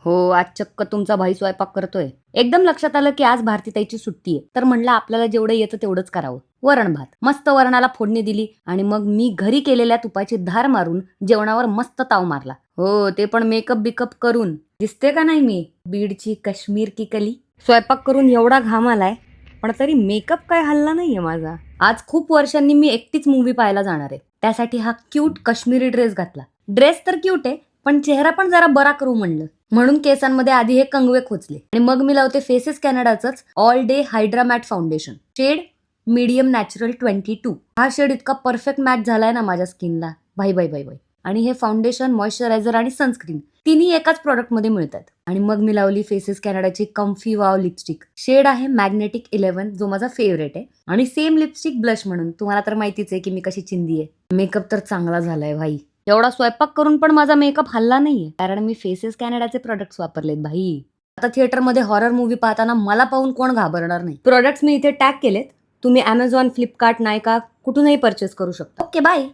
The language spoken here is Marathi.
हो, आज चक्क तुमचा भाई स्वयंपाक करतोय. एकदम लक्षात आलं की आज भारतीताईची सुट्टी आहे. तर म्हणलं आपल्याला जेवढं येतं तेवढंच करावं. वरण भात. मस्त वरणाला फोडणी दिली आणि मग मी घरी केलेल्या तुपाची धार मारून जेवणावर मस्त ताव मारला. हो, ते पण मेकअप बिकअप करून. दिसते का नाही मी? बीडची काश्मीर की कली. स्वयंपाक करून एवढा घाम आलाय, पण तरी मेकअप काय हल्ला नाहीये माझा. आज खूप वर्षांनी मी एकटीच मूव्ही पाहायला जाणार आहे. त्यासाठी हा क्यूट काश्मीरी ड्रेस घातला. ड्रेस तर क्यूट आहे, पण चेहरा पण जरा बरा करू म्हणलं. म्हणून केसांमध्ये आधी हे कंगवे खोचले आणि मग मी लावते फेसेस कॅनडाचंच all day hydra matte foundation. Shade medium natural 22. हा शेड इतका परफेक्ट मॅच झालाय ना माझ्या स्किनला. बाई बाई बाई बाई. आणि हे फाउंडेशन, मॉइश्चरायझर आणि सनस्क्रीन तिन्ही एकाच प्रॉडक्टमध्ये मिळतात. आणि मग मी लावली फेसेस कॅनडाची कम्फी वाव लिपस्टिक. शेड आहे मॅग्नेटिक 11, जो माझा फेवरेट आहे. आणि सेम लिपस्टिक ब्लश म्हणून. तुम्हाला तर माहितीच आहे की मी कशी चिंदी आहे. मेकअप तर चांगला झालाय भाई. एवढा स्वयंपाक करून पण माझा मेकअप हल्ला नाहीये, कारण मी फेसेस कॅनडाचे प्रोडक्ट्स वापरलेत भाई. आता थिएटरमध्ये हॉरर मूव्ही पाहताना मला पाहून कोण घाबरणार नाही. प्रोडक्ट्स मी इथे टॅग केलेत. तुम्ही Amazon, फ्लिपकार्ट, नायका कुठूनही परचेस करू शकता. Okay, bye.